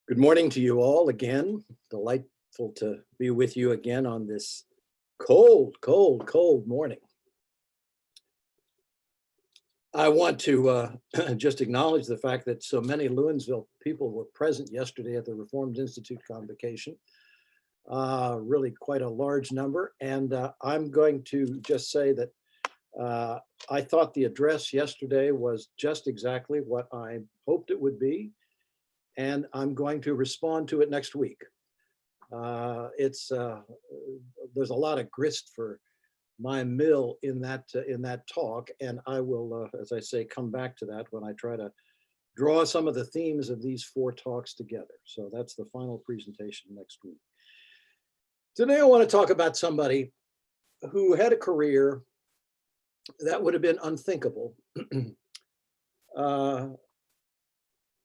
Good morning to you all again. Delightful to be with you again on this cold morning. I want to just acknowledge the fact that so many Lewinsville people were present yesterday at the Reformed Institute convocation. Really quite a large number. And I'm going to just say that I thought the address yesterday was just exactly what I hoped it would be. And I'm going to respond to it next week. There's a lot of grist for my mill in that talk, and I will, as I say, come back to that when I try to draw some of the themes of these four talks together. So that's the final presentation next week. Today I want to talk about somebody who had a career that would have been unthinkable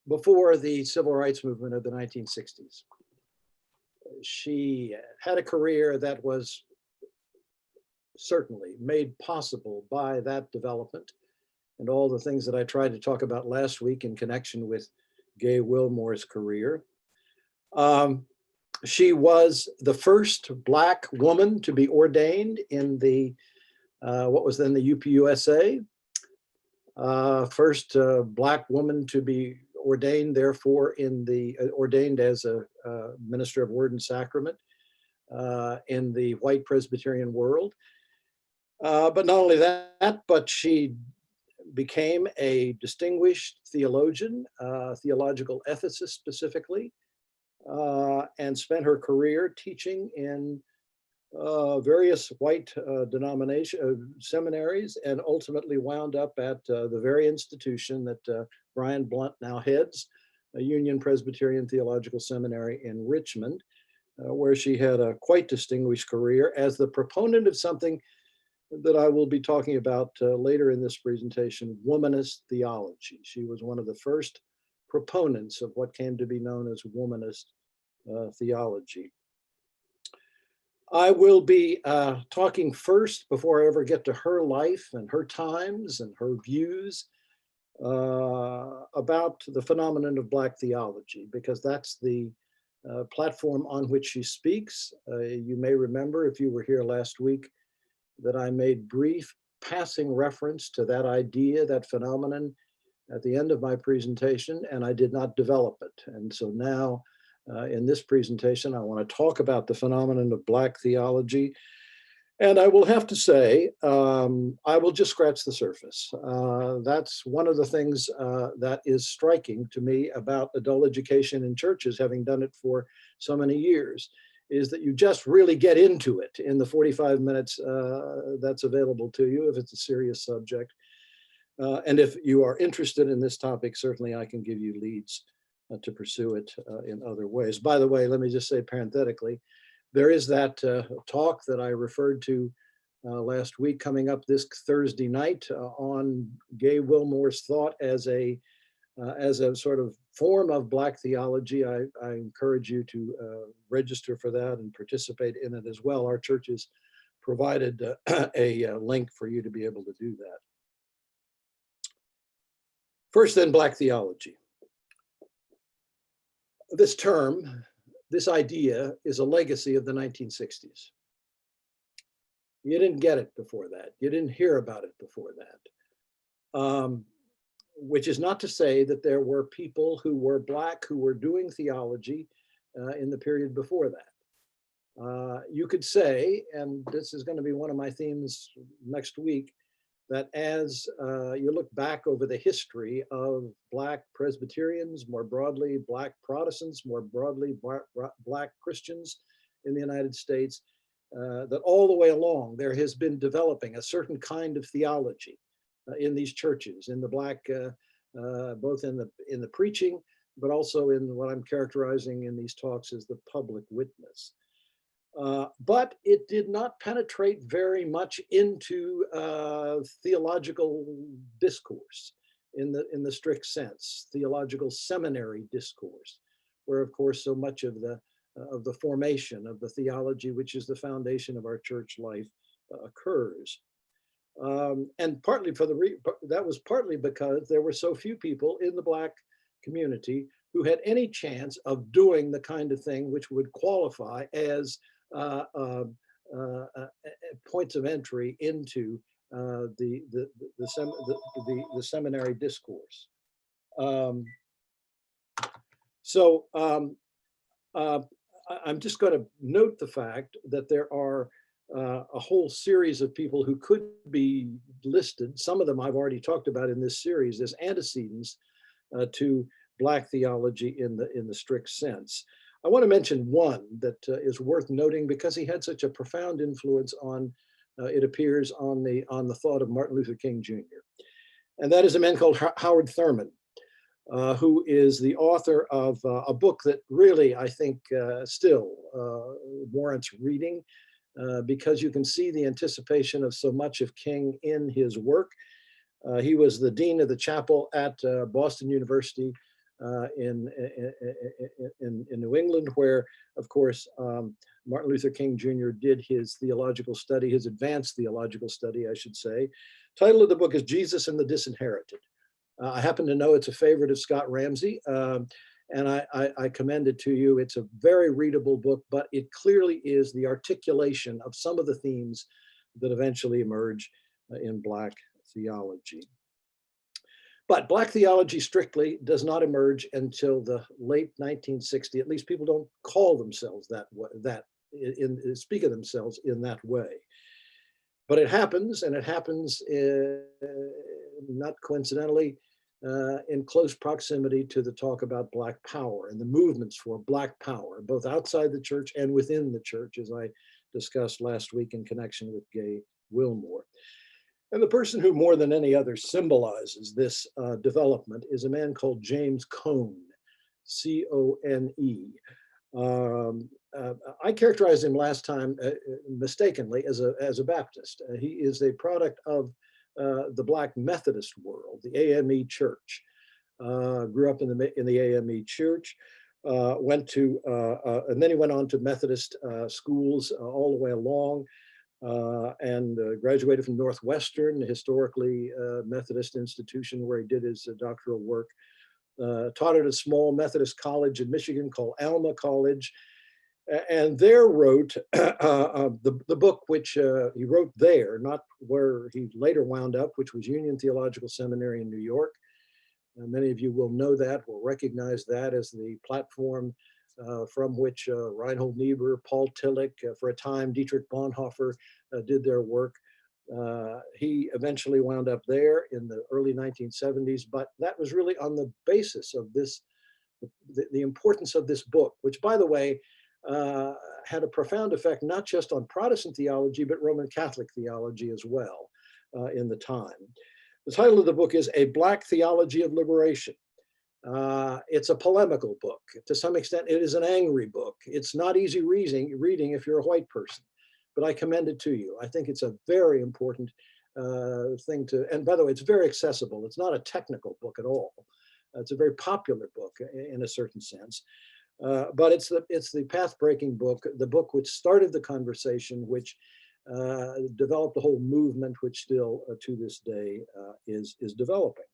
before the civil rights movement of the 1960s. She had a career that was certainly made possible by that development and all the things that I tried to talk about last week in connection with Gay Wilmore's career. She was the first Black woman to be ordained in the what was then the UPUSA. First Black woman to be ordained, therefore, ordained as a minister of word and sacrament in the white Presbyterian world. But not only that, but she became a distinguished theologian, theological ethicist specifically, and spent her career teaching in various white seminaries, and ultimately wound up at the very institution that Brian Blunt now heads, a Union Presbyterian Theological Seminary in Richmond, where she had a quite distinguished career as the proponent of something that I will be talking about later in this presentation, Womanist theology. She was one of the first proponents of what came to be known as Womanist theology. I will be talking first, before I ever get to her life and her times and her views, about the phenomenon of Black theology, because that's the platform on which she speaks. You may remember, if you were here last week, that I made brief passing reference to that idea, that phenomenon, at the end of my presentation, and I did not develop it. And so now, in this presentation, I want to talk about the phenomenon of Black theology. And I will have to say, I will just scratch the surface. That's one of the things that is striking to me about adult education in churches, having done it for so many years, is that you just really get into it in the 45 minutes that's available to you if it's a serious subject. And if you are interested in this topic, certainly I can give you leads to pursue it in other ways. By the way, let me just say parenthetically, there is that talk that I referred to last week coming up this Thursday night on Gay Wilmore's thought as a sort of form of Black theology. I encourage you to register for that and participate in it as well. Our church has provided a link for you to be able to do that. First, then, Black theology. This term, this idea, is a legacy of the 1960s. You didn't get it before that. You didn't hear about it before that. Which is not to say that there were people who were Black who were doing theology in the period before that. You could say, and this is going to be one of my themes next week, that as you look back over the history of Black Presbyterians, more broadly Black Protestants, more broadly Black Christians in the United States, that all the way along there has been developing a certain kind of theology in these churches, in the Black, both in the preaching, but also in what I'm characterizing in these talks as the public witness. But it did not penetrate very much into theological discourse in the strict sense, theological seminary discourse, where of course so much of the formation of the theology, which is the foundation of our church life, occurs. And partly that was partly because there were so few people in the Black community who had any chance of doing the kind of thing which would qualify as points of entry into the seminary discourse. I'm just going to note the fact that there are a whole series of people who could be listed. Some of them I've already talked about in this series as antecedents to Black theology in the strict sense. I want to mention one that is worth noting because he had such a profound influence on, it appears, on the thought of Martin Luther King Jr. And that is a man called Howard Thurman, who is the author of a book that really, I think, still warrants reading because you can see the anticipation of so much of King in his work. He was the dean of the chapel at Boston University in New England, where, of course, Martin Luther King Jr. did his theological study, his advanced theological study, I should say. Title of the book is Jesus and the Disinherited. I happen to know it's a favorite of Scott Ramsey, and I commend it to you. It's a very readable book, but it clearly is the articulation of some of the themes that eventually emerge in Black theology. But Black theology strictly does not emerge until the late 1960s. At least people don't call themselves speak of themselves in that way. But it happens, and it happens not coincidentally in close proximity to the talk about Black power and the movements for Black power, both outside the church and within the church, as I discussed last week in connection with Gay Wilmore. And the person who more than any other symbolizes this development is a man called James Cone, C-O-N-E. I characterized him last time mistakenly as a Baptist. He is a product of the Black Methodist world, the AME Church. Grew up in the AME Church, went to, and then he went on to Methodist schools all the way along. And graduated from Northwestern, a historically Methodist institution where he did his doctoral work. Taught at a small Methodist college in Michigan called Alma College, and there wrote the book which he wrote there, not where he later wound up, which was Union Theological Seminary in New York. Many of you will know that, will recognize that as the platform from which Reinhold Niebuhr, Paul Tillich, for a time Dietrich Bonhoeffer did their work. He eventually wound up there in the early 1970s, but that was really on the basis of this, the importance of this book, which, by the way, had a profound effect not just on Protestant theology, but Roman Catholic theology as well in the time. The title of the book is A Black Theology of Liberation. It's a polemical book. To some extent, it is an angry book. It's not easy reading if you're a white person, but I commend it to you. I think it's a very important thing to, and by the way, it's very accessible. It's not a technical book at all. It's a very popular book in a certain sense, but it's the path-breaking book, the book which started the conversation, which developed the whole movement, which still to this day is developing.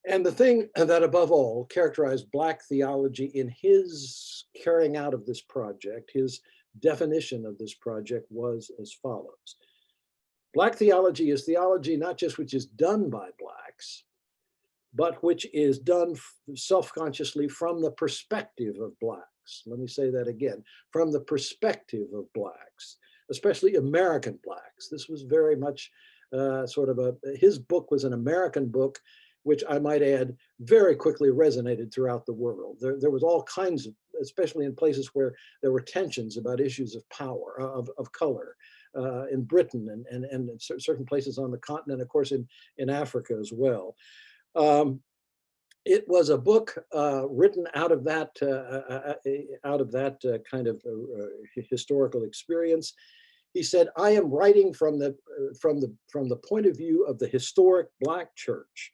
And the thing that above all characterized Black theology in his carrying out of this project, his definition of this project was as follows. Black theology is theology not just which is done by Blacks, but which is done self-consciously from the perspective of Blacks. Let me say that again, from the perspective of Blacks, especially American Blacks. This was very much his book was an American book, which I might add very quickly resonated throughout the world. There was all kinds of, especially in places where there were tensions about issues of power, of color, in Britain and certain places on the continent, of course, in Africa as well. It was a book written out of that kind of historical experience. He said, "I am writing from the point of view of the historic Black church,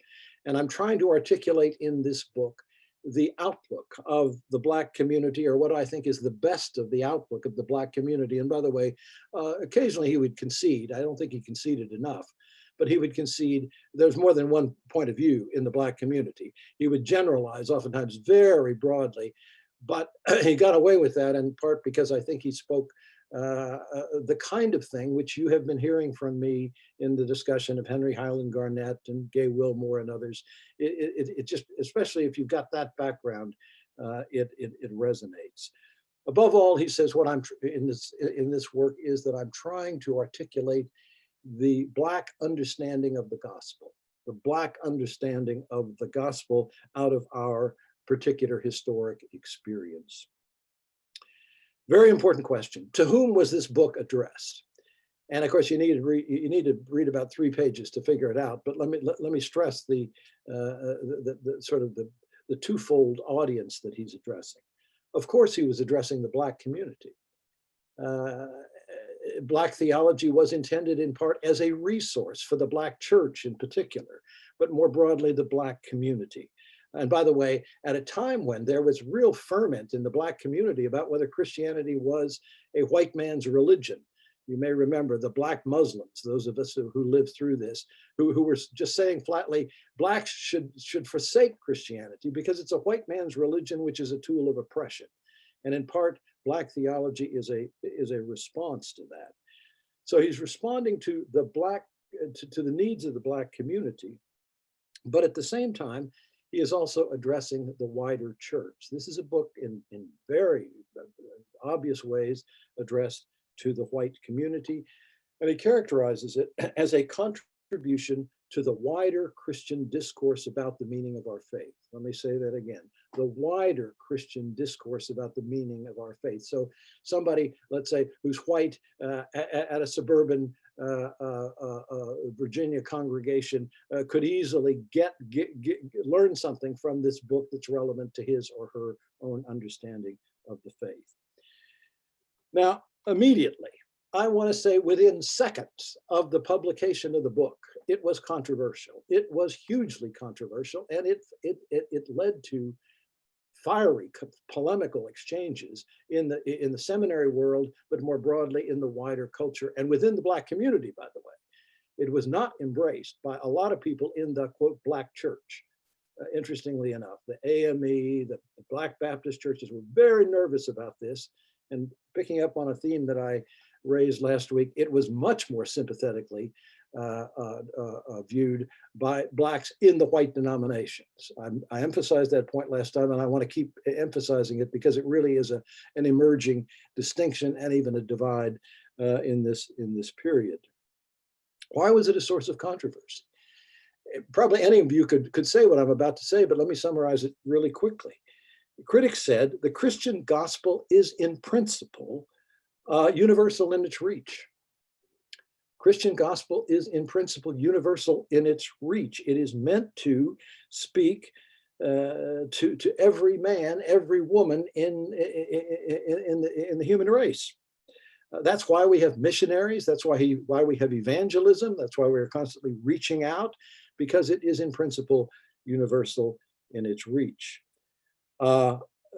and I'm trying to articulate in this book the outlook of the Black community, or what I think is the best of the outlook of the Black community." And by the way, occasionally he would concede. I don't think he conceded enough. but he would concede there's more than one point of view in the Black community. He would generalize, oftentimes very broadly, but he got away with that in part because I think he spoke the kind of thing which you have been hearing from me in the discussion of Henry Highland Garnett and Gay Wilmore and others. It just, especially if you've got that background, it resonates. Above all, he says, what I'm in this work is that I'm trying to articulate the Black understanding of the gospel, the Black understanding of the gospel out of our particular historic experience. Very important question. To whom was this book addressed? And of course, you need to read about 3 pages to figure it out. But let me stress the sort of the twofold audience that he's addressing. Of course, he was addressing the Black community. Black theology was intended in part as a resource for the Black church in particular, but more broadly, the Black community. And by the way, at a time when there was real ferment in the Black community about whether Christianity was a white man's religion. You may remember the Black Muslims, those of us who lived through this, who were just saying flatly, Blacks should forsake Christianity because it's a white man's religion, which is a tool of oppression. And in part, Black theology is a response to that. So he's responding to the to the needs of the Black community, but at the same time, he is also addressing the wider church. This is a book in very obvious ways addressed to the white community, and he characterizes it as a contribution to the wider Christian discourse about the meaning of our faith. Let me say that again, the wider Christian discourse about the meaning of our faith. So somebody, let's say, who's white at a suburban Virginia congregation could easily learn something from this book that's relevant to his or her own understanding of the faith. Now, immediately, I want to say within seconds of the publication of the book, it was controversial. It was hugely controversial, and it led to fiery polemical exchanges in the seminary world, but more broadly in the wider culture and within the Black community, by the way. It was not embraced by a lot of people in the, quote, Black church. Interestingly enough, the AME, the Black Baptist churches were very nervous about this. And picking up on a theme that I raised last week, it was much more sympathetically viewed by Blacks in the white denominations. I emphasized that point last time, and I want to keep emphasizing it because it really is an emerging distinction and even a divide in this period. Why was it a source of controversy? Probably any of you could say what I'm about to say, but let me summarize it really quickly. Critics said the Christian gospel is in principle universal in its reach. Christian gospel is in principle universal in its reach. It is meant to speak to every man, every woman in the human race. That's why we have missionaries. That's why we have evangelism. That's why we're constantly reaching out, because it is in principle universal in its reach.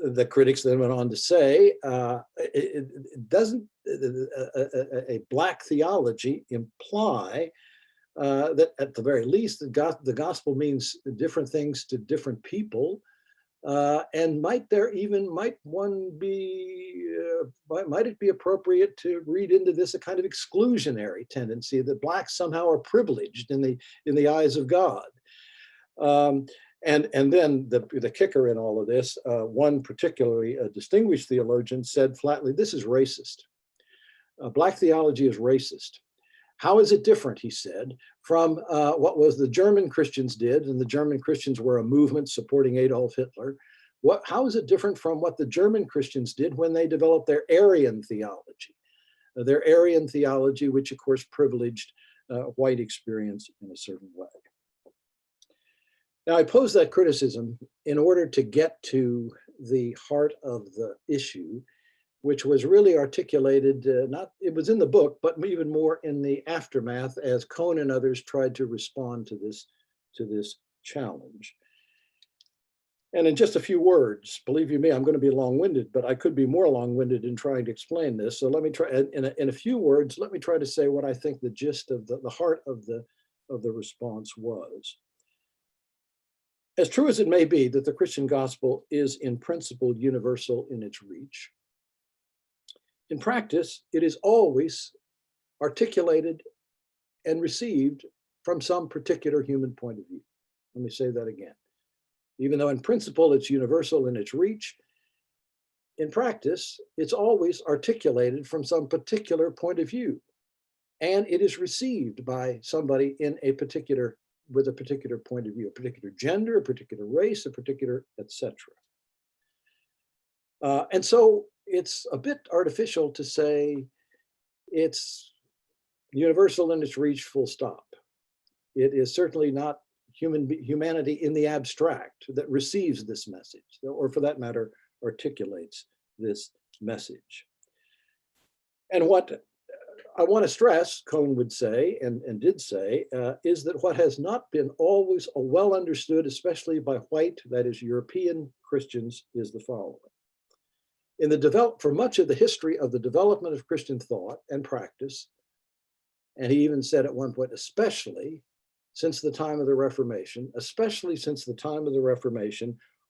The critics then went on to say, it doesn't a Black theology imply that at the very least the gospel means different things to different people, and might it be appropriate to read into this a kind of exclusionary tendency that Blacks somehow are privileged in the eyes of God. And then the kicker in all of this, one particularly distinguished theologian said flatly, this is racist. Black theology is racist. How is it different, he said, from what was the German Christians did, and the German Christians were a movement supporting Adolf Hitler. How is it different from what the German Christians did when they developed their Aryan theology? Their Aryan theology, which of course privileged white experience in a certain way. Now, I pose that criticism in order to get to the heart of the issue, which was really articulated, it was in the book, but even more in the aftermath as Cohn and others tried to respond to this challenge. And in just a few words, believe you me, I'm going to be long-winded, but I could be more long-winded in trying to explain this. So let me try, in a few words, let me try to say what I think the gist of the heart of of the response was. As true as it may be that the Christian gospel is in principle universal in its reach, in practice, it is always articulated and received from some particular human point of view. Let me say that again. Even though in principle it's universal in its reach, in practice, it's always articulated from some particular point of view, and it is received by somebody with a particular point of view, a particular gender, a particular race, a particular, etc. And so it's a bit artificial to say it's universal in its reach, full stop. It is certainly not humanity in the abstract that receives this message, or for that matter, articulates this message. And what I want to stress, Cone would say, and did say, is that what has not been always well understood, especially by white, that is European Christians, is the following. For much of the history of the development of Christian thought and practice, and he even said at one point, especially since the time of the Reformation,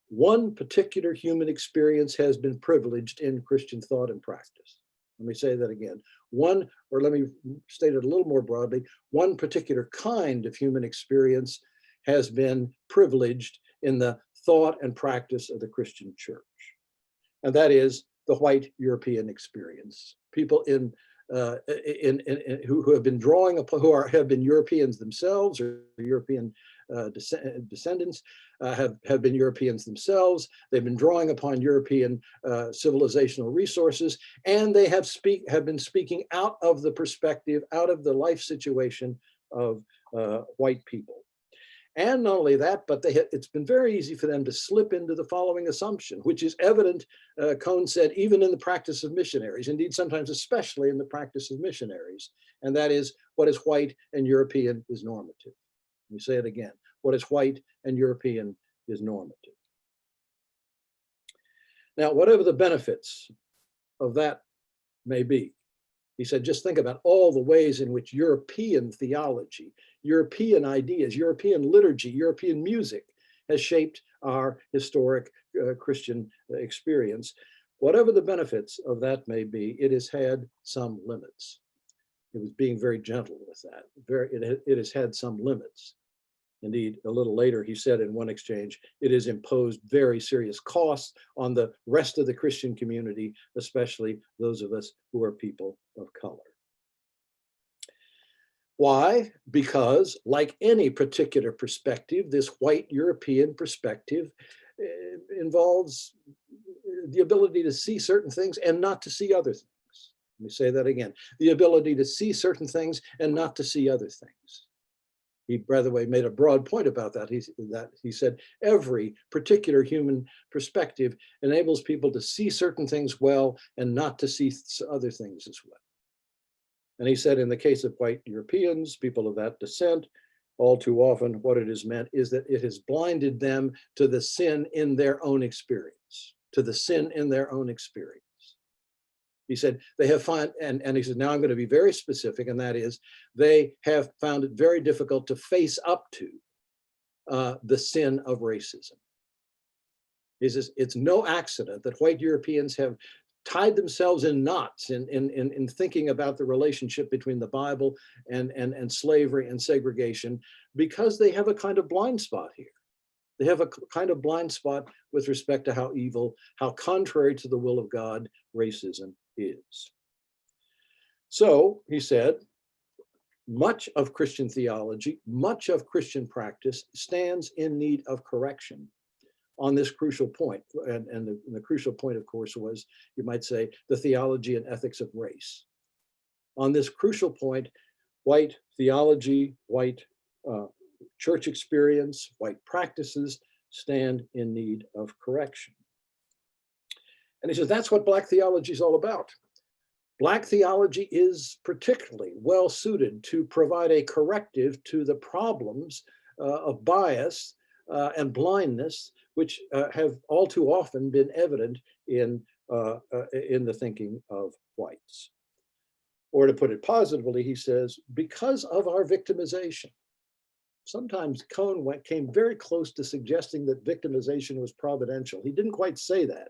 one particular human experience has been privileged in Christian thought and practice. Let me say that again. Let me state it a little more broadly, one particular kind of human experience has been privileged in the thought and practice of the Christian church. And that is the white European experience. People who have been drawing upon, have been Europeans themselves, or European descendants, have been Europeans themselves. They've been drawing upon European civilizational resources, and they have been speaking out of the perspective, out of the life situation of white people. And not only that, but it's been very easy for them to slip into the following assumption, which is evident, Cone said, even in the practice of missionaries, indeed sometimes especially in the practice of missionaries, and that is what is white and European is normative. Let me say it again, what is white and European is normative. Now, whatever the benefits of that may be, he said, just think about all the ways in which European theology, European ideas, European liturgy, European music has shaped our historic Christian experience. Whatever the benefits of that may be, it has had some limits. It was being very gentle with that. It has had some limits. Indeed, a little later, he said in one exchange, it has imposed very serious costs on the rest of the Christian community, especially those of us who are people of color. Why? Because, like any particular perspective, this white European perspective involves the ability to see certain things and not to see other things. Let me say that again. The ability to see certain things and not to see other things. He, by the way, made a broad point about that. He said every particular human perspective enables people to see certain things well and not to see other things as well. And he said in the case of white Europeans, people of that descent, all too often what it has meant is that it has blinded them to the sin in their own experience, He said they have found, and he said, now I'm going to be very specific, and that is they have found it very difficult to face up to the sin of racism. He says it's no accident that white Europeans have tied themselves in knots in thinking about the relationship between the Bible and slavery and segregation, because they have a kind of blind spot here. They have a kind of blind spot with respect to how evil, how contrary to the will of God racism is. So, he said, much of Christian theology, much of Christian practice stands in need of correction on this crucial point. And the crucial point, of course, was, you might say, the theology and ethics of race. On this crucial point, white theology, white church experience, white practices stand in need of correction. And he says, that's what Black theology is all about. Black theology is particularly well suited to provide a corrective to the problems of bias and blindness, which have all too often been evident in the thinking of whites. Or to put it positively, he says, because of our victimization, Sometimes Cone came very close to suggesting that victimization was providential. He didn't quite say that,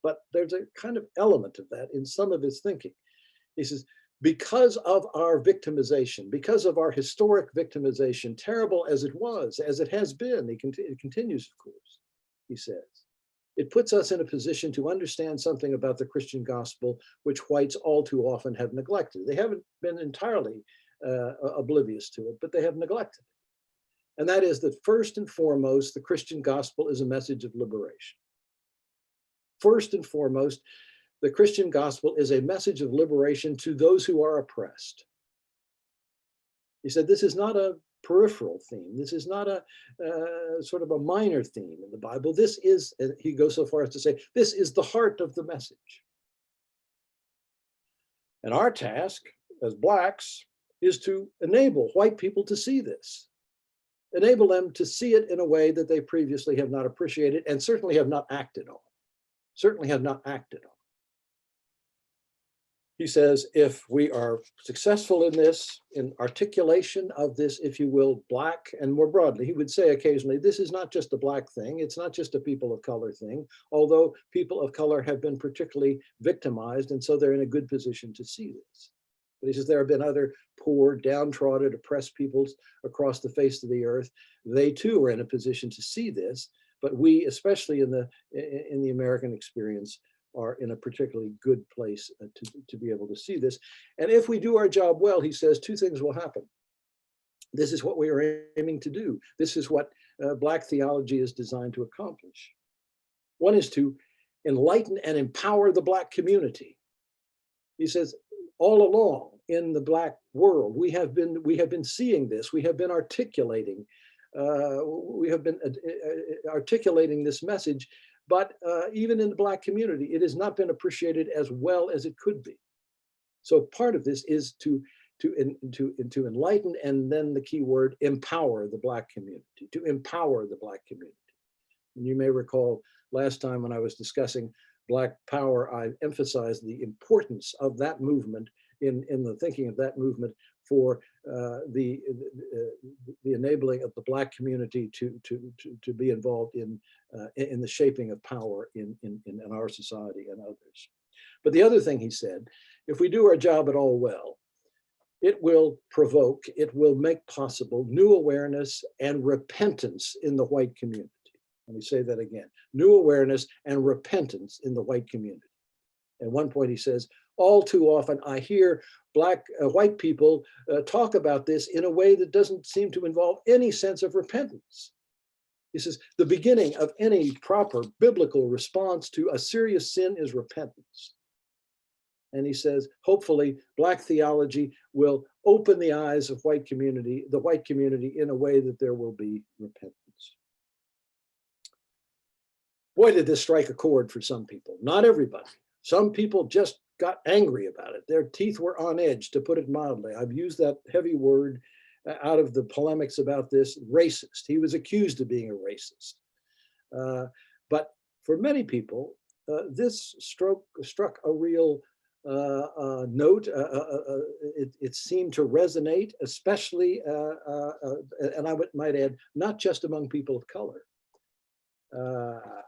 but there's a kind of element of that in some of his thinking. He says, because of our victimization, because of our historic victimization, terrible as it was, as it has been, it continues, of course, he says, it puts us in a position to understand something about the Christian gospel, which whites all too often have neglected. They haven't been entirely oblivious to it, but they have neglected it. And that is that first and foremost, the Christian gospel is a message of liberation. First and foremost, the Christian gospel is a message of liberation to those who are oppressed. He said, this is not a peripheral theme. This is not a sort of a minor theme in the Bible. This is, he goes so far as to say, this is the heart of the message. And our task as Blacks is to enable white people to see this, enable them to see it in a way that they previously have not appreciated and certainly have not acted on, He says, if we are successful in this, in articulation of this, if you will, Black, and more broadly, he would say occasionally, this is not just a Black thing, it's not just a people of color thing, although people of color have been particularly victimized, and so they're in a good position to see this. But he says there have been other poor, downtrodden, oppressed peoples across the face of the earth. They too are in a position to see this, but we, especially in the American experience, are in a particularly good place to be able to see this. And if we do our job well, he says, two things will happen. This is what we are aiming to do. This is what Black theology is designed to accomplish. One is to enlighten and empower the Black community. He says, all along in the Black world, we have been seeing this. We have been articulating. This message. But even in the Black community, it has not been appreciated as well as it could be. So part of this is to enlighten, and then the key word, empower the Black community, to empower the Black community. And you may recall last time when I was discussing Black power, I emphasized the importance of that movement in the thinking of that movement for the enabling of the Black community to be involved in the shaping of power in our society and others. But the other thing he said, if we do our job at all well, it will provoke, it will make possible new awareness and repentance in the white community. Let me say that again, new awareness and repentance in the white community. At one point he says, all too often I hear white people talk about this in a way that doesn't seem to involve any sense of repentance. He says, the beginning of any proper biblical response to a serious sin is repentance. And he says, hopefully Black theology will open the eyes of the white community in a way that there will be repentance. Boy, did this strike a chord for some people, not everybody. Some people just got angry about it. Their teeth were on edge, to put it mildly. I've used that heavy word out of the polemics about this, racist. He was accused of being a racist. But for many people, this struck a real note. It seemed to resonate, especially, and I might add, not just among people of color.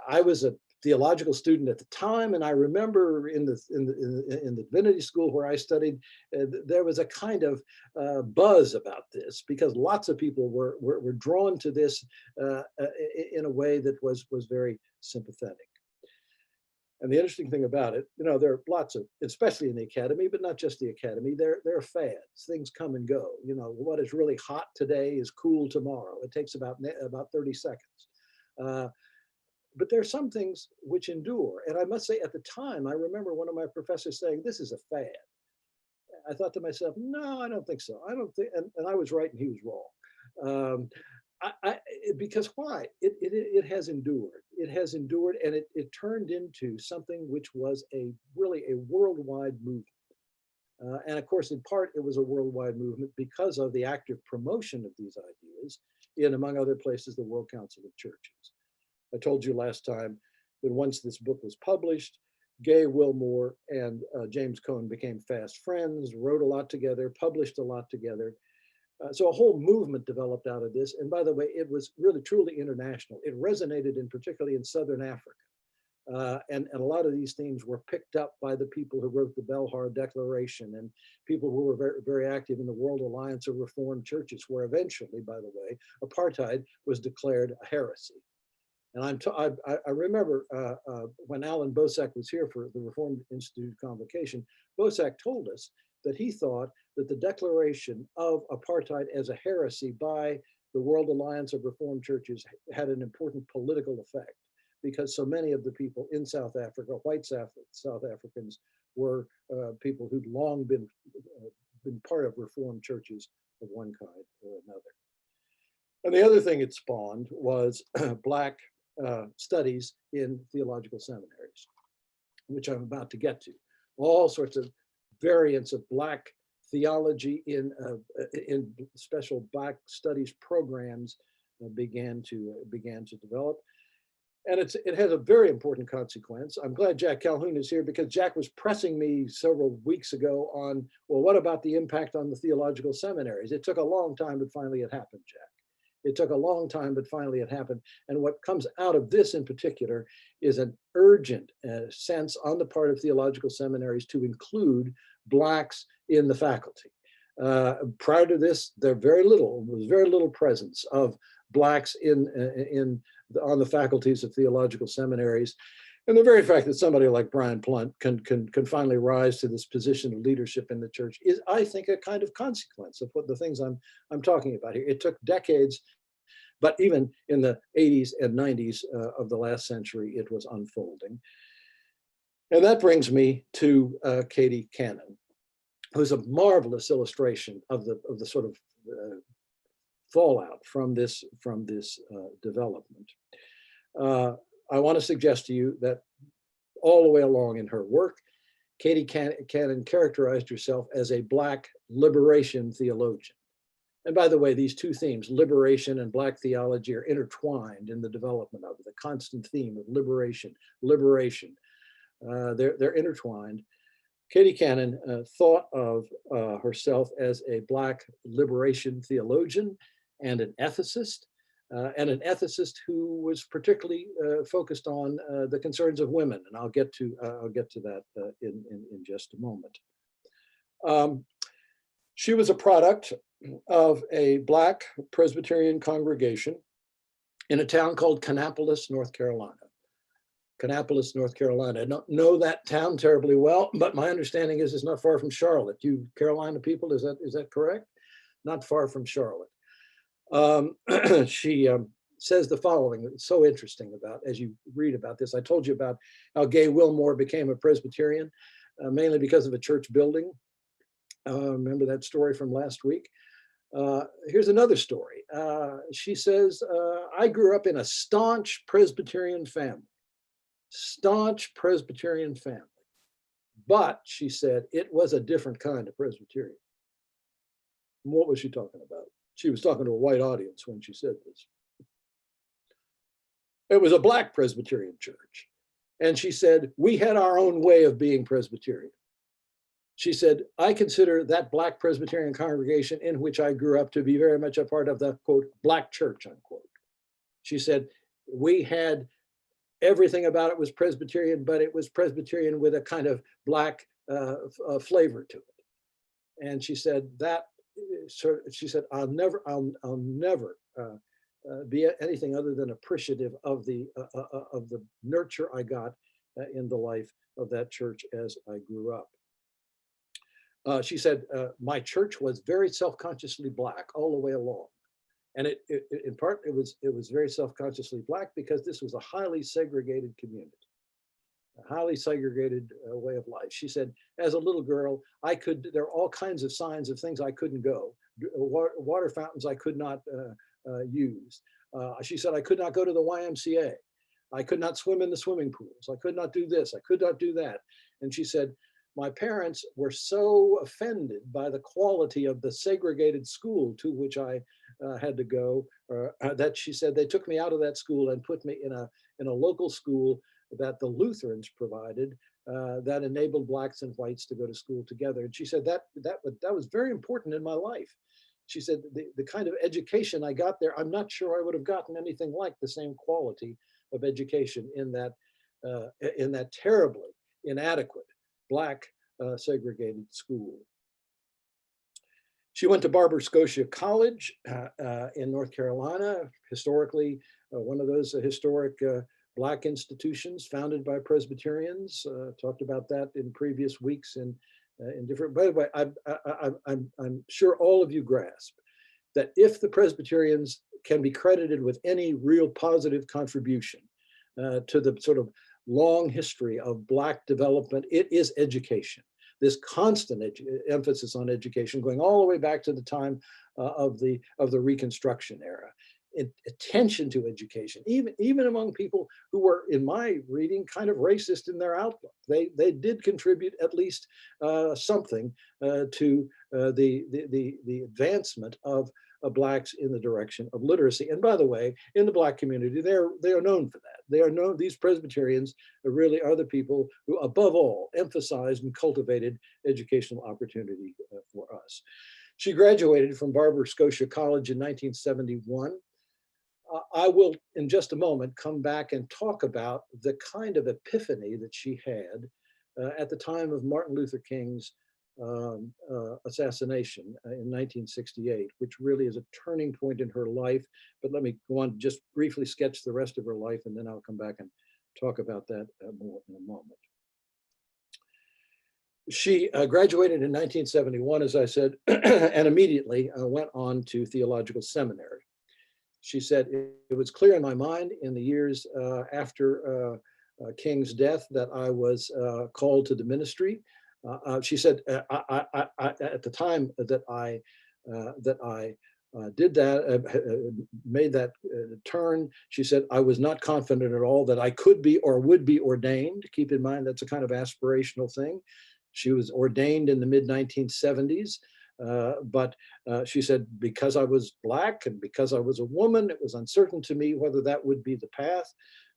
I was a theological student at the time, and I remember in the divinity school where I studied, there was a kind of buzz about this because lots of people were drawn to this in a way that was very sympathetic. And the interesting thing about it, there are lots of, especially in the academy, but not just the academy, there are fads. Things come and go. What is really hot today is cool tomorrow. It takes about 30 seconds. But there are some things which endure. And I must say, at the time, I remember one of my professors saying, this is a fad. I thought to myself, no, I don't think so. I don't think, and I was right and he was wrong. Because why? It has endured. It has endured, and it turned into something which was really a worldwide movement. And of course, in part, it was a worldwide movement because of the active promotion of these ideas in, among other places, the World Council of Churches. I told you last time that once this book was published, Gay Wilmore and James Cone became fast friends, wrote a lot together, published a lot together. So a whole movement developed out of this. And by the way, it was really truly international. It resonated particularly in Southern Africa. And a lot of these themes were picked up by the people who wrote the Belhar Declaration and people who were very, very active in the World Alliance of Reformed Churches, where eventually, by the way, apartheid was declared a heresy. And I remember when Alan Bosak was here for the Reformed Institute convocation, Bosak told us that he thought that the declaration of apartheid as a heresy by the World Alliance of Reformed Churches had an important political effect, because so many of the people in South Africa, white South Africans, were people who'd long been part of Reformed churches of one kind or another. And the other thing it spawned was Black studies in theological seminaries, which I'm about to get to. All sorts of variants of Black theology in special Black studies programs began to develop. And it has a very important consequence. I'm glad Jack Calhoun is here, because Jack was pressing me several weeks ago on, well, what about the impact on the theological seminaries? It took a long time, but finally it happened, Jack. It took a long time, but finally it happened. And what comes out of this in particular is an urgent sense on the part of theological seminaries to include Blacks in the faculty. Prior to this, there was very little presence of Blacks on the faculties of theological seminaries. And the very fact that somebody like Brian Plunt can finally rise to this position of leadership in the church is, I think, a kind of consequence of what the things I'm talking about here. It took decades, but even in the 80s and 90s of the last century, it was unfolding. And that brings me to Katie Cannon, who's a marvelous illustration of the sort of fallout from this development. I want to suggest to you that all the way along in her work, Katie Cannon characterized herself as a Black liberation theologian. And by the way, these two themes, liberation and Black theology, are intertwined in the development of the constant theme of liberation. They're intertwined. Katie Cannon thought of herself as a Black liberation theologian and an ethicist, who was particularly focused on the concerns of women, and I'll get to that in just a moment. She was a product of a Black Presbyterian congregation in a town called Kannapolis, North Carolina. Kannapolis, North Carolina. I don't know that town terribly well, but my understanding is it's not far from Charlotte. You Carolina people, is that correct? Not far from Charlotte. She says the following. It's so interesting about, as you read about this. I told you about how Gay Wilmore became a Presbyterian, mainly because of a church building. Remember that story from last week? Here's another story. She says, I grew up in a staunch Presbyterian family. Staunch Presbyterian family. But, she said, it was a different kind of Presbyterian. And what was she talking about? She was talking to a white audience when she said this. It was a Black Presbyterian church. And she said, we had our own way of being Presbyterian. She said, I consider that Black Presbyterian congregation in which I grew up to be very much a part of the, quote, Black church, unquote. She said, we had everything about it was Presbyterian, but it was Presbyterian with a kind of Black flavor to it. And she said I'll never be anything other than appreciative of the nurture I got in the life of that church as I grew up. She said, my church was very self-consciously Black all the way along. And in part, it was very self-consciously Black because this was a highly segregated community, a highly segregated way of life. She said, as a little girl, there are all kinds of signs of things I couldn't go, water fountains I could not use. She said, I could not go to the YMCA. I could not swim in the swimming pools. I could not do this. I could not do that. And she said, my parents were so offended by the quality of the segregated school to which I had to go that she said they took me out of that school and put me in a local school that the Lutherans provided that enabled Blacks and whites to go to school together. And she said that was very important in my life. She said, the kind of education I got there, I'm not sure I would have gotten anything like the same quality of education in that terribly inadequate Black segregated school. She went to Barber Scotia College in North Carolina, historically one of those historic Black institutions founded by Presbyterians. Talked about that in previous weeks in different. By the way, I'm sure all of you grasp that if the Presbyterians can be credited with any real positive contribution to the sort of long history of Black development, it is education. This constant emphasis on education, going all the way back to the time of the Reconstruction era. Attention to education, even among people who were, in my reading, kind of racist in their outlook. They did contribute at least something to the advancement of Blacks in the direction of literacy. And by the way, in the Black community, they are known for that. They are known, these Presbyterians really are the people who, above all, emphasized and cultivated educational opportunity for us. She graduated from Barber Scotia College in 1971. I will, in just a moment, come back and talk about the kind of epiphany that she had at the time of Martin Luther King's assassination in 1968, which really is a turning point in her life. But let me go on to just briefly sketch the rest of her life, and then I'll come back and talk about that more in a moment. She graduated in 1971, as I said, and immediately went on to theological seminary. She said, it was clear in my mind in the years after King's death that I was called to the ministry. She said, at the time that I did that, made that turn, she said, I was not confident at all that I could be or would be ordained. Keep in mind, that's a kind of aspirational thing. She was ordained in the mid-1970s. But she said, because I was Black and because I was a woman, it was uncertain to me whether that would be the path.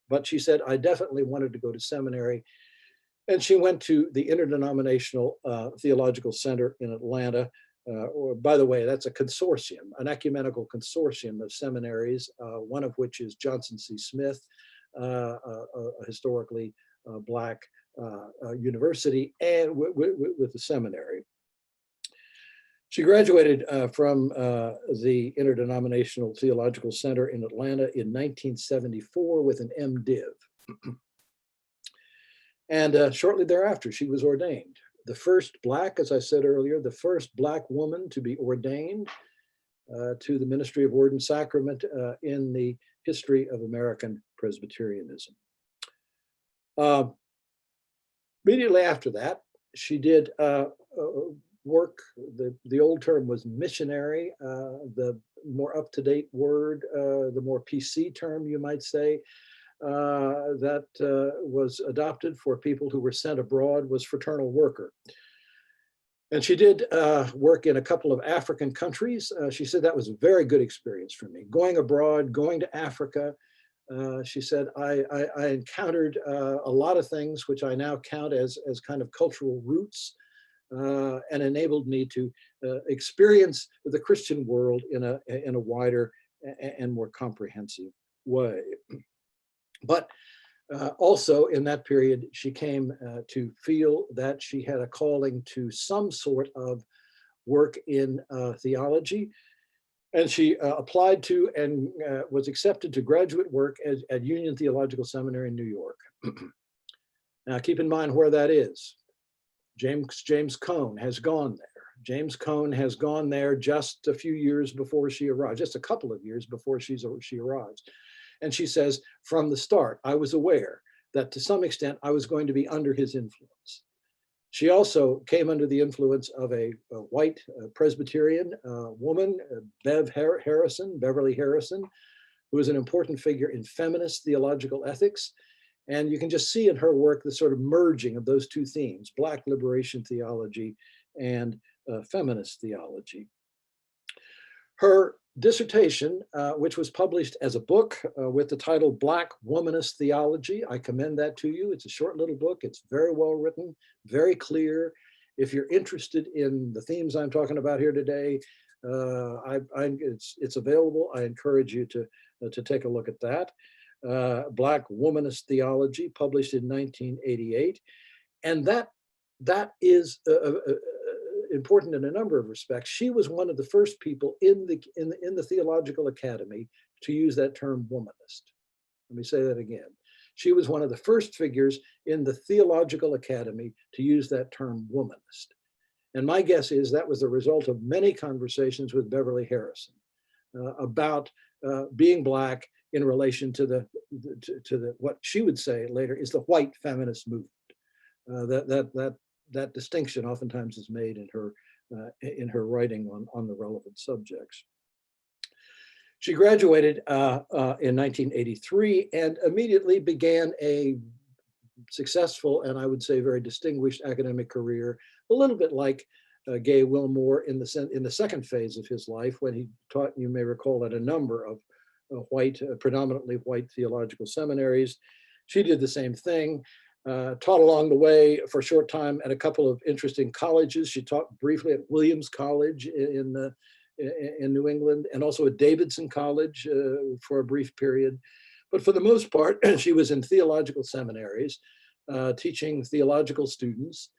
But she said, I definitely wanted to go to seminary. And she went to the Interdenominational Theological Center in Atlanta. Or, by the way, that's a consortium, an ecumenical consortium of seminaries, one of which is Johnson C. Smith, a historically Black university, and with the seminary. She graduated from the Interdenominational Theological Center in Atlanta in 1974 with an MDiv. And shortly thereafter, she was ordained. The first Black, as I said earlier, the first Black woman to be ordained to the ministry of Word and Sacrament in the history of American Presbyterianism. Immediately after that, she did work. The old term was missionary. The more up-to-date word, the more PC term, you might say, that was adopted for people who were sent abroad was fraternal worker. And she did work in a couple of African countries. She said that was a very good experience for me. Going abroad, going to Africa, she said, I encountered a lot of things which I now count as kind of cultural roots, and enabled me to experience the Christian world in a wider and more comprehensive way. But also in that period, she came to feel that she had a calling to some sort of work in theology. And she applied to and was accepted to graduate work at Union Theological Seminary in New York. Now, keep in mind where that is. James Cone has gone there. James Cone has gone there just a few years before she arrived, just a couple of years before she arrives. And she says, from the start, I was aware that to some extent I was going to be under his influence. She also came under the influence of a white Presbyterian woman, Beverly Harrison, who was an important figure in feminist theological ethics. And you can just see in her work the sort of merging of those two themes, Black liberation theology and feminist theology. Her dissertation, which was published as a book with the title Black Womanist Theology, I commend that to you. It's a short little book. It's very well written, very clear. If you're interested in the themes I'm talking about here today, It's available. I encourage you to take a look at that. Black Womanist Theology, published in 1988. And that is important in a number of respects. She was one of the first people in the Theological Academy to use that term womanist. Let me say that again. She was one of the first figures in the Theological Academy to use that term womanist. And my guess is that was the result of many conversations with Beverly Harrison about being Black in relation to the what she would say later is the white feminist movement. That distinction oftentimes is made in her writing on the relevant subjects. She graduated in 1983 and immediately began a successful and I would say very distinguished academic career, a little bit like Gay Wilmore in the second phase of his life, when he taught, you may recall, at a number of predominantly white theological seminaries. She did the same thing, taught along the way for a short time at a couple of interesting colleges. She taught briefly at Williams College in New England, and also at Davidson College for a brief period. But for the most part, she was in theological seminaries, teaching theological students,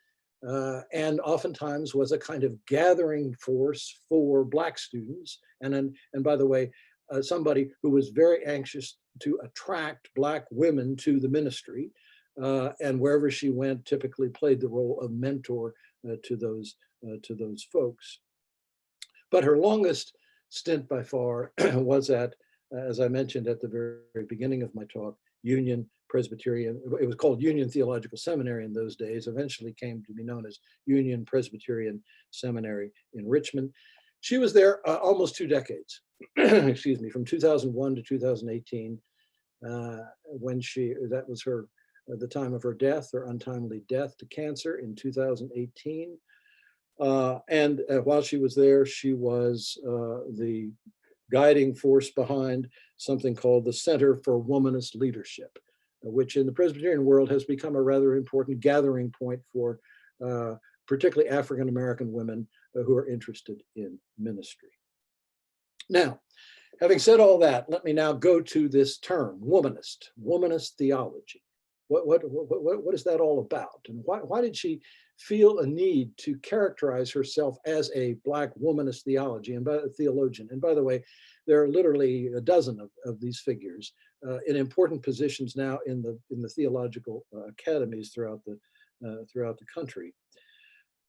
and oftentimes was a kind of gathering force for Black students. And by the way, somebody who was very anxious to attract Black women to the ministry, and wherever she went, typically played the role of mentor to those folks. But her longest stint by far was at, as I mentioned at the very beginning of my talk, Union Presbyterian. It was called Union Theological Seminary in those days, eventually came to be known as Union Presbyterian Seminary in Richmond. She was there almost 2 decades, excuse me, from 2001 to 2018, when that was the time of her death, her untimely death to cancer in 2018. And while she was there, she was the guiding force behind something called the Center for Womanist Leadership, which in the Presbyterian world has become a rather important gathering point for particularly African-American women who are interested in ministry. Now, having said all that, let me now go to this term, womanist theology. What is that all about? And why did she feel a need to characterize herself as a Black womanist theologian? And by the way, there are literally a dozen of these figures in important positions now in the theological academies throughout the country.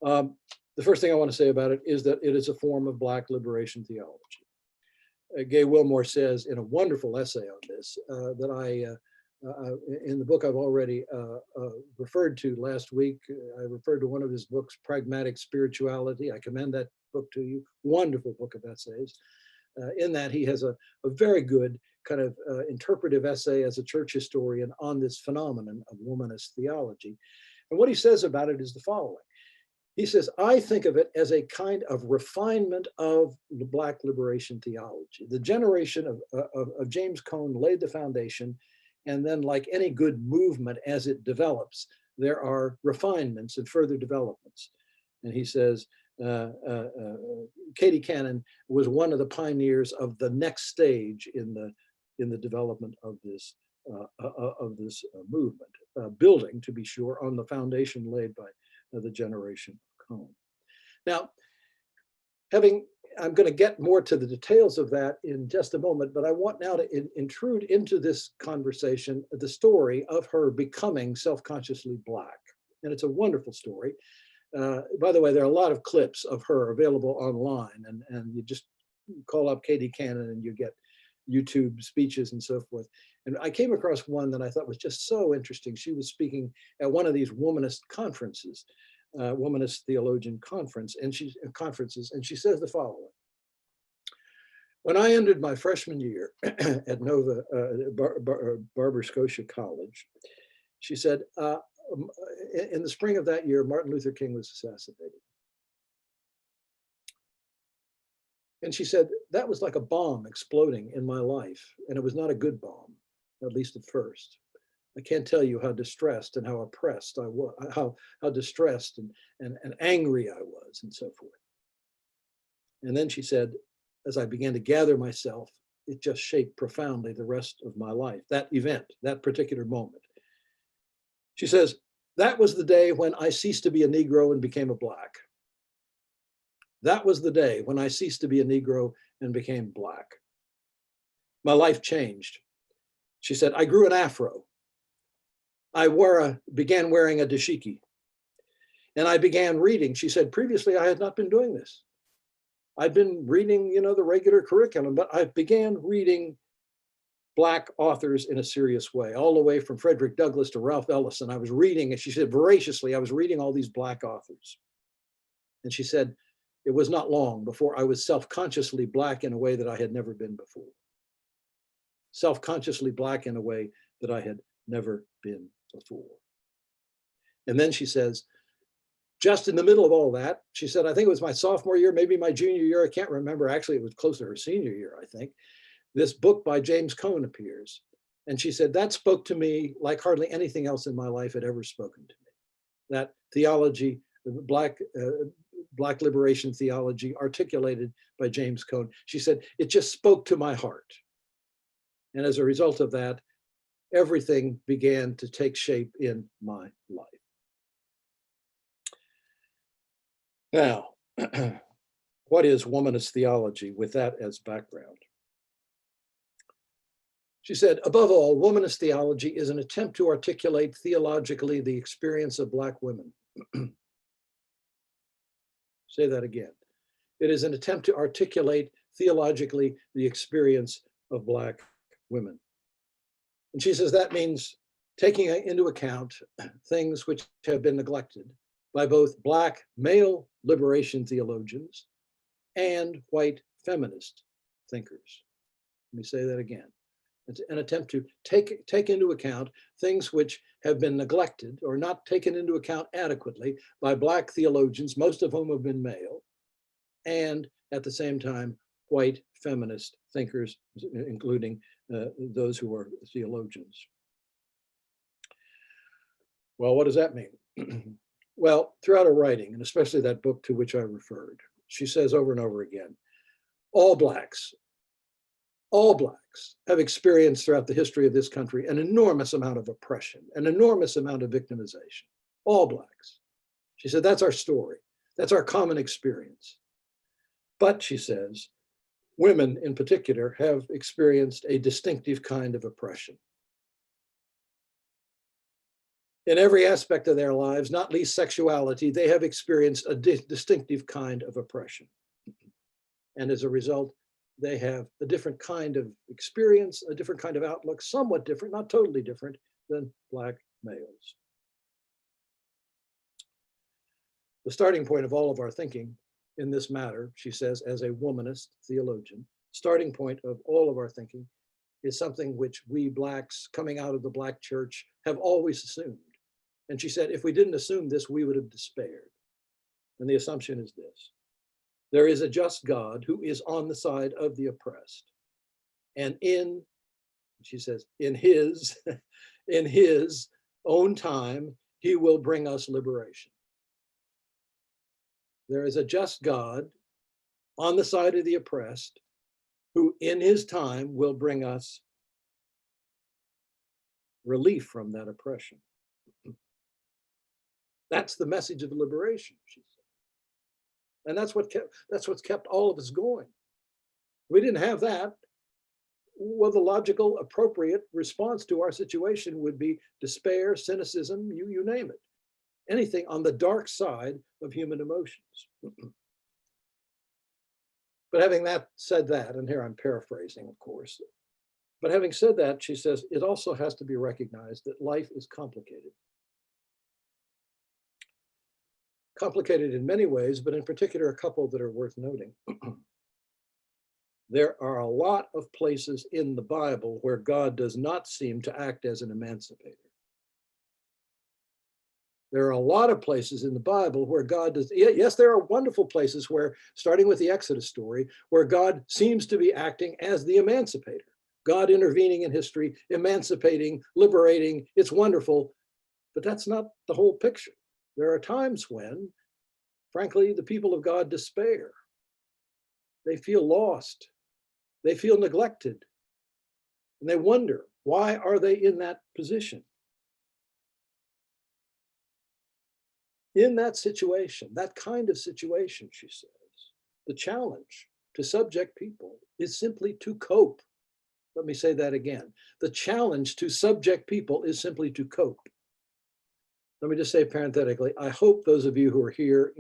The first thing I want to say about it is that it is a form of Black liberation theology. Gay Wilmore says in a wonderful essay on this that in the book I've already referred to last week, I referred to one of his books, Pragmatic Spirituality. I commend that book to you. Wonderful book of essays. In that he has a very good kind of interpretive essay as a church historian on this phenomenon of womanist theology. And what he says about it is the following. He says, I think of it as a kind of refinement of the Black liberation theology. The generation of James Cone laid the foundation, and then like any good movement as it develops, there are refinements and further developments. And he says, Katie Cannon was one of the pioneers of the next stage in the development of this movement, building, to be sure, on the foundation laid by the generation of Cone. Now, I'm going to get more to the details of that in just a moment, but I want now to intrude into this conversation the story of her becoming self-consciously Black. And it's a wonderful story. By the way, there are a lot of clips of her available online, and you just call up Katie Cannon and you get YouTube speeches and so forth. And I came across one that I thought was just so interesting. She was speaking at one of these womanist conferences, womanist theologian conferences, and she says the following. When I ended my freshman year at Nova Barber Scotia College, she said, in the spring of that year, Martin Luther King was assassinated. And she said, that was like a bomb exploding in my life. And it was not a good bomb, at least at first. I can't tell you how distressed and how oppressed I was, how distressed and angry I was, and so forth. And then she said, as I began to gather myself, it just shaped profoundly the rest of my life, that event, that particular moment. She says, that was the day when I ceased to be a Negro and became a Black. That was the day when I ceased to be a Negro and became Black. My life changed. She said, I grew an afro. I began wearing a dashiki. And I began reading. She said, previously I had not been doing this. I'd been reading, the regular curriculum, but I began reading Black authors in a serious way, all the way from Frederick Douglass to Ralph Ellison. I was reading, and she said, voraciously, I was reading all these Black authors. And she said, it was not long before I was self-consciously Black in a way that I had never been before. Self-consciously Black in a way that I had never been before. And then she says, just in the middle of all that, she said, I think it was my sophomore year, maybe my junior year, I can't remember. Actually, it was close to her senior year, I think. This book by James Cone appears. And she said, that spoke to me like hardly anything else in my life had ever spoken to me. That theology, Black liberation theology articulated by James Cone. She said, it just spoke to my heart. And as a result of that, everything began to take shape in my life. Now, what is womanist theology with that as background? She said, above all, womanist theology is an attempt to articulate theologically the experience of Black women. Say that again. It is an attempt to articulate theologically the experience of Black women. And she says that means taking into account things which have been neglected by both Black male liberation theologians and white feminist thinkers. Let me say that again. It's an attempt to take into account things which have been neglected or not taken into account adequately by Black theologians, most of whom have been male, and at the same time, white feminist thinkers, including those who are theologians. Well, what does that mean? Well, throughout her writing, and especially that book to which I referred, she says over and over again, all Blacks have experienced throughout the history of this country an enormous amount of oppression, an enormous amount of victimization. All Blacks. She said, that's our story. That's our common experience. But she says, women in particular have experienced a distinctive kind of oppression. In every aspect of their lives, not least sexuality, they have experienced a distinctive kind of oppression. And as a result, they have a different kind of experience, a different kind of outlook, somewhat different, not totally different than Black males. The starting point of all of our thinking in this matter, she says, as a womanist theologian, starting point of all of our thinking is something which we Blacks coming out of the Black church have always assumed. And she said, if we didn't assume this, we would have despaired. And the assumption is this: there is a just God who is on the side of the oppressed. And she says, in his own time, he will bring us liberation. There is a just God on the side of the oppressed who in his time will bring us relief from that oppression. That's the message of liberation, she said. And that's what's kept all of us going. If we didn't have that, well, the logical, appropriate response to our situation would be despair, cynicism, you name it. Anything on the dark side of human emotions. But having said that, and here I'm paraphrasing, of course, but having said that, she says, it also has to be recognized that life is complicated. Complicated in many ways, but in particular, a couple that are worth noting. There are a lot of places in the Bible where God does not seem to act as an emancipator. There are a lot of places in the Bible where God does, yes, there are wonderful places where, starting with the Exodus story, where God seems to be acting as the emancipator. God intervening in history, emancipating, liberating, it's wonderful, but that's not the whole picture. There are times when, frankly, the people of God despair. They feel lost. They feel neglected. And they wonder, why are they in that position? In that situation, that kind of situation, she says, the challenge to subject people is simply to cope. Let me say that again. The challenge to subject people is simply to cope. Let me just say parenthetically, I hope those of you who are here,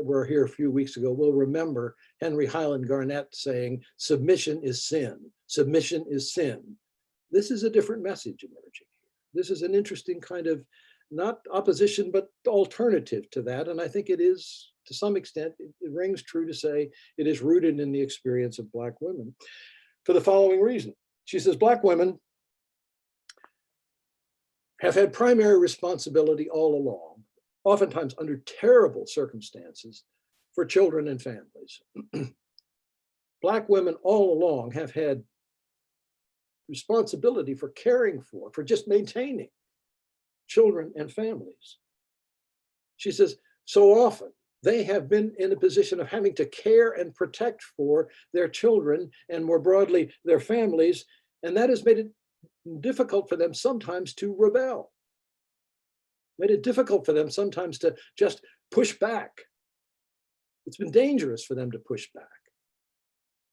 were here a few weeks ago, will remember Henry Highland Garnett saying, submission is sin. Submission is sin. This is a different message emerging here. This is an interesting kind of, not opposition, but alternative to that. And I think it is, to some extent, it rings true to say it is rooted in the experience of Black women for the following reason. She says, Black women have had primary responsibility all along, oftentimes under terrible circumstances, for children and families. Black women all along have had responsibility for caring for just maintaining children and families. She says, so often they have been in a position of having to care and protect for their children and more broadly their families, and that has made it difficult for them sometimes to rebel, made it difficult for them sometimes to just push back. It's been dangerous for them to push back,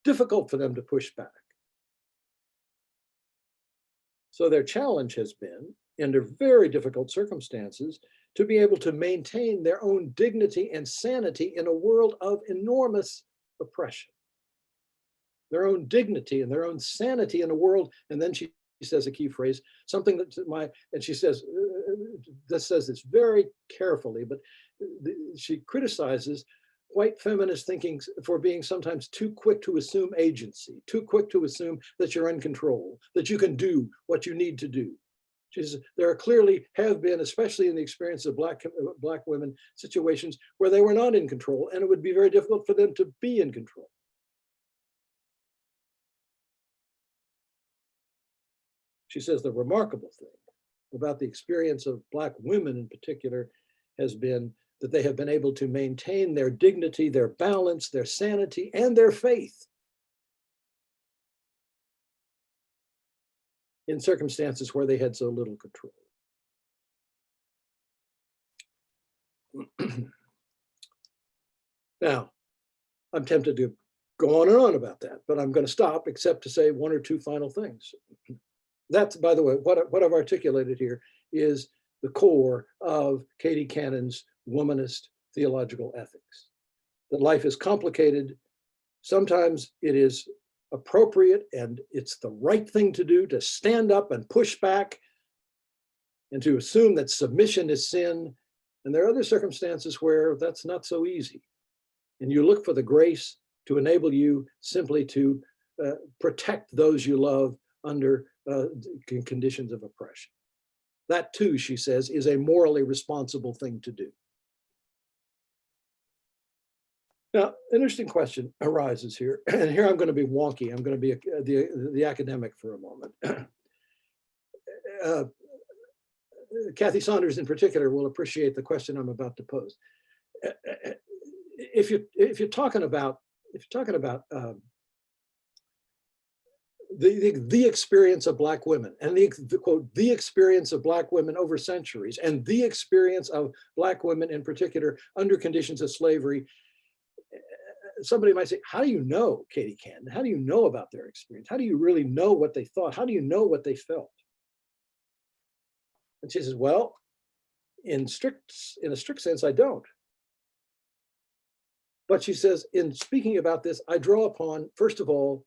difficult for them to push back. So their challenge has been, under very difficult circumstances, to be able to maintain their own dignity and sanity in a world of enormous oppression. Their own dignity and their own sanity in a world, and then she says a key phrase, something that and she says, this says this very carefully, but she criticizes white feminist thinking for being sometimes too quick to assume agency, too quick to assume that you're in control, that you can do what you need to do. She says, there clearly have been, especially in the experience of Black women, situations where they were not in control, and it would be very difficult for them to be in control. She says the remarkable thing about the experience of Black women in particular has been that they have been able to maintain their dignity, their balance, their sanity, and their faith in circumstances where they had so little control. Now, I'm tempted to go on and on about that, but I'm going to stop except to say one or two final things. That's, by the way, what I've articulated here is the core of Katie Cannon's womanist theological ethics. That life is complicated. Sometimes it is appropriate and it's the right thing to do to stand up and push back and to assume that submission is sin. And there are other circumstances where that's not so easy. And you look for the grace to enable you simply to protect those you love under conditions of oppression. That too, she says, is a morally responsible thing to do. Now, an interesting question arises here, and here I'm going to be wonky. I'm going to be the academic for a moment. Kathy Saunders, in particular, will appreciate the question I'm about to pose. If you're talking about the experience of Black women, and the experience of Black women over centuries, and the experience of Black women in particular under conditions of slavery, somebody might say, how do you know, Katie Cannon? How do you know about their experience? How do you really know what they thought? How do you know what they felt? And she says, well, in a strict sense, I don't. But she says, in speaking about this, I draw upon, first of all,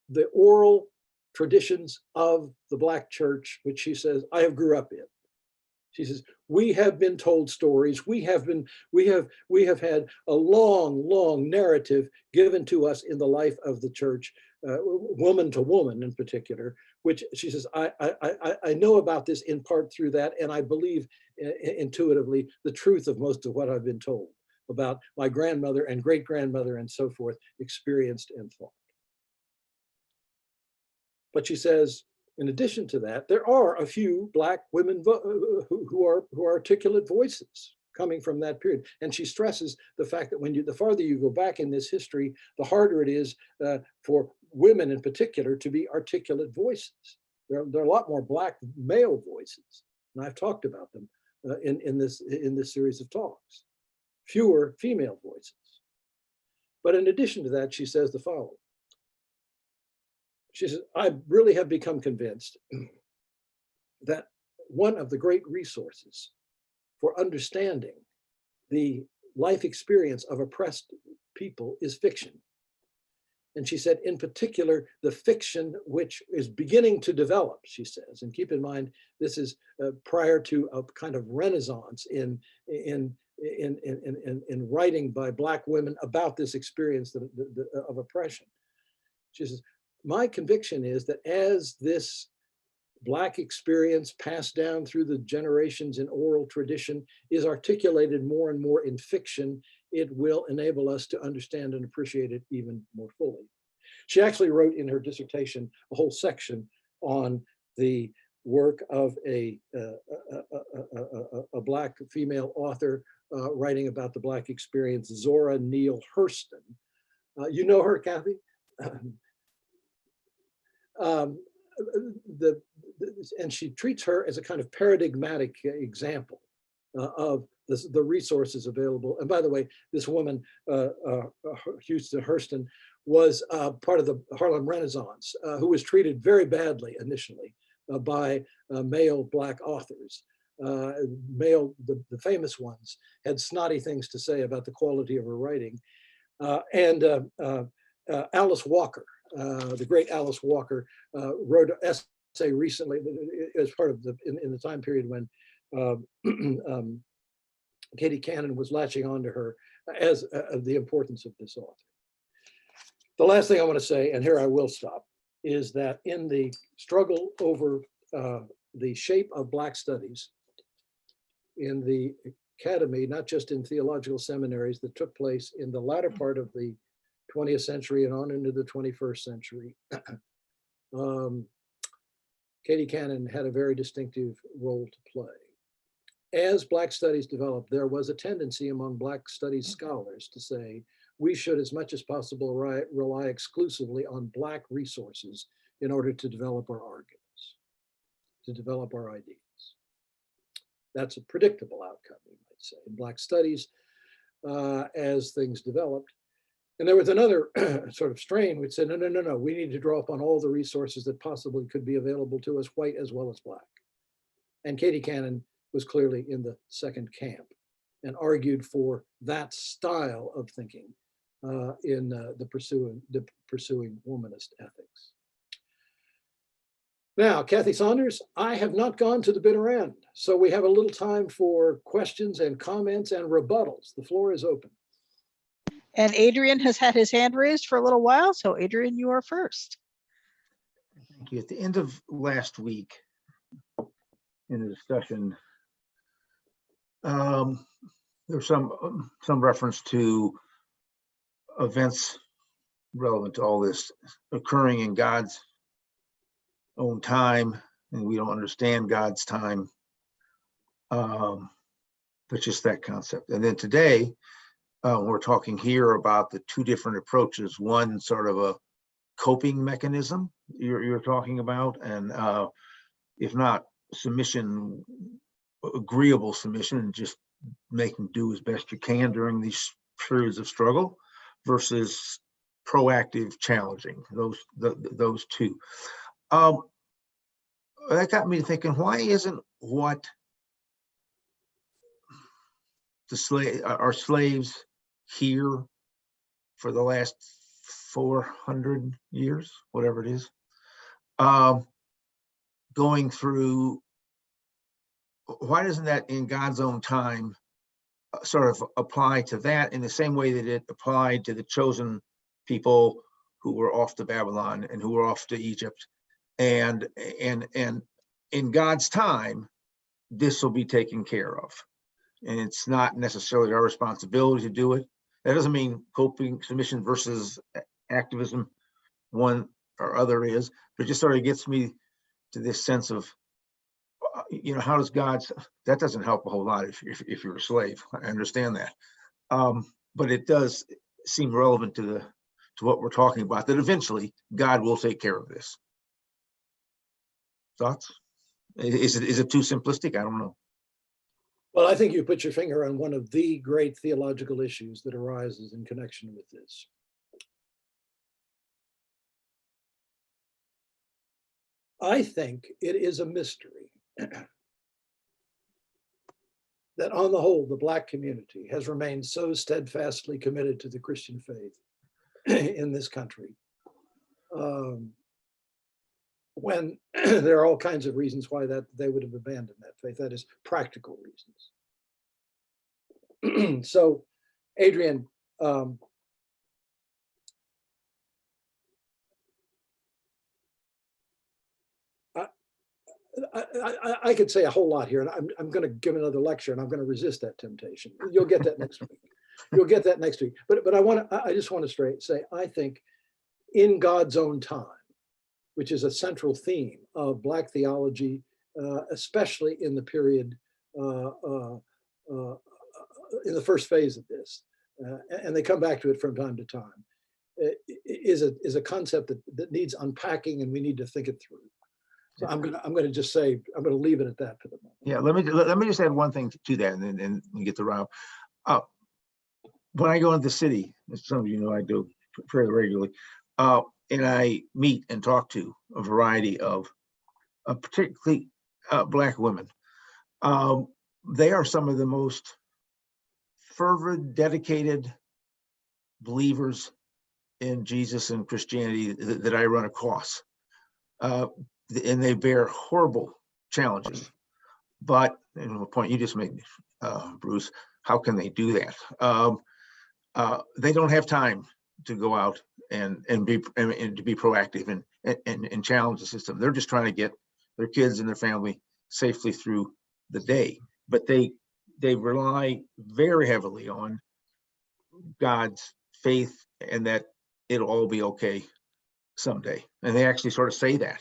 the oral traditions of the Black church, which she says I have grew up in. She says, we have been told stories. We have had a long narrative given to us in the life of the church, woman to woman in particular, which she says, I know about this in part through that, and I believe intuitively the truth of most of what I've been told about my grandmother and great-grandmother and so forth, experienced and thought. But she says, in addition to that, there are a few Black women who are articulate voices coming from that period. And she stresses the fact that the farther you go back in this history, the harder it is for women in particular to be articulate voices. There are a lot more Black male voices, and I've talked about them in this series of talks. Fewer female voices. But in addition to that, she says the following. She says, I really have become convinced that one of the great resources for understanding the life experience of oppressed people is fiction. And she said, in particular, the fiction which is beginning to develop, she says, and keep in mind, this is prior to a kind of renaissance in writing by Black women about this experience of oppression. She says, my conviction is that as this Black experience passed down through the generations in oral tradition is articulated more and more in fiction, it will enable us to understand and appreciate it even more fully. She actually wrote in her dissertation a whole section on the work of a Black female author writing about the Black experience, Zora Neal Hurston. You know her, Kathy? And she treats her as a kind of paradigmatic example of the resources available. And by the way, this woman, Hurston, was part of the Harlem Renaissance, who was treated very badly initially by male Black authors. The famous ones had snotty things to say about the quality of her writing. Alice Walker, the great Alice Walker, wrote an essay recently as part of in the time period when Katie Cannon was latching onto her as the importance of this author. The last thing I want to say, and here I will stop, is that in the struggle over the shape of Black studies in the academy, not just in theological seminaries, that took place in the latter part of the 20th century and on into the 21st century, Katie Cannon had a very distinctive role to play. As Black studies developed, there was a tendency among Black studies scholars to say, we should, as much as possible, rely exclusively on Black resources in order to develop our arguments, to develop our ideas. That's a predictable outcome, you might say, in Black studies as things developed. And there was another sort of strain which said, no, we need to draw upon all the resources that possibly could be available to us, white as well as Black. And Katie Cannon was clearly in the second camp and argued for that style of thinking in the pursuing womanist ethics. Now, Kathy Saunders, I have not gone to the bitter end, so we have a little time for questions and comments and rebuttals. The floor is open. And Adrian has had his hand raised for a little while, so Adrian, you are first. Thank you. At the end of last week, in the discussion, there's some reference to events relevant to all this occurring in God's own time, and we don't understand God's time, but just that concept. And then today, we're talking here about the two different approaches. One sort of a coping mechanism you're talking about, and if not submission, agreeable submission, and just making do as best you can during these periods of struggle, versus proactive challenging. Those two. That got me thinking, why isn't what our slaves here for the last 400 years, whatever it is, going through, why doesn't that in God's own time sort of apply to that in the same way that it applied to the chosen people who were off to Babylon and who were off to Egypt? And in God's time, this will be taken care of. And it's not necessarily our responsibility to do it. That doesn't mean coping, submission versus activism, one or other is, but it just sort of gets me to this sense of how does God's, that doesn't help a whole lot if you're a slave. I understand that. But it does seem relevant to what we're talking about, that eventually God will take care of this. Thoughts? Is it too simplistic? I don't know. Well, I think you put your finger on one of the great theological issues that arises in connection with this. I think it is a mystery that on the whole, the Black community has remained so steadfastly committed to the Christian faith in this country. When there are all kinds of reasons why that they would have abandoned that faith, that is practical reasons. So, Adrian, I could say a whole lot here, and I'm going to give another lecture, and I'm going to resist that temptation. You'll get that next week. You'll get that next week. But I just want to say, I think in God's own time, which is a central theme of Black theology, especially in the period, in the first phase of this, and they come back to it from time to time, is a concept that needs unpacking, and we need to think it through. So I'm gonna just say, I'm gonna leave it at that for the moment. Yeah, let me just add one thing to that, and then we get to Rob. When I go into the city, as some of you know, I do fairly regularly, and I meet and talk to a variety of particularly Black women. They are some of the most fervent, dedicated believers in Jesus and Christianity that I run across. And they bear horrible challenges. But, and the point you just made, Bruce, how can they do that? They don't have time to go out and to be proactive and challenge the system. They're just trying to get their kids and their family safely through the day. But they rely very heavily on God's faith and that it'll all be okay someday. And they actually sort of say that.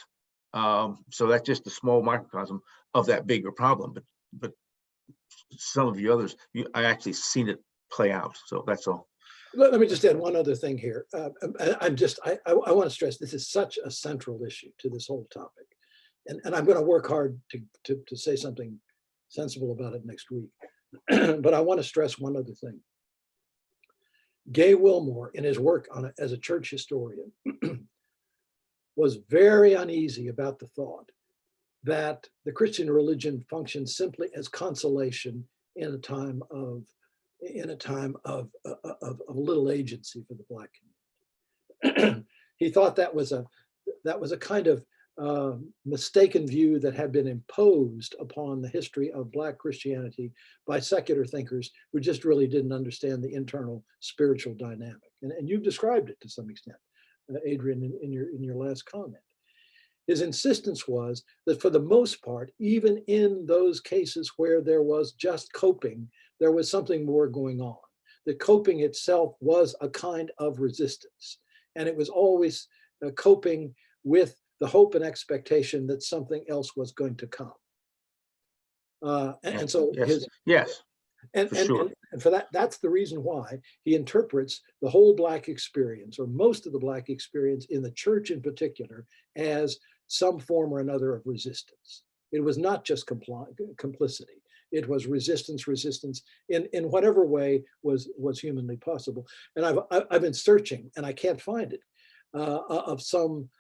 So that's just a small microcosm of that bigger problem. But some of you others, I actually seen it play out. So that's all. Let me just add one other thing here. I want to stress this is such a central issue to this whole topic, and I'm going to work hard to say something sensible about it next week. But I want to stress one other thing. Gay Wilmore, in his work as a church historian, was very uneasy about the thought that the Christian religion functions simply as consolation in a time of little agency for the Black community. He thought that was a kind of mistaken view that had been imposed upon the history of Black Christianity by secular thinkers who just really didn't understand the internal spiritual dynamic. And you've described it to some extent, Adrian, in your last comment. His insistence was that for the most part, even in those cases where there was just coping, there was something more going on. The coping itself was a kind of resistance, and it was always coping with the hope and expectation that something else was going to come. And so yes. And for that, that's the reason why he interprets the whole Black experience, or most of the Black experience in the church in particular, as some form or another of resistance. It was not just complicity. It was resistance in whatever way was humanly possible. And I've been searching, and I can't find it, of some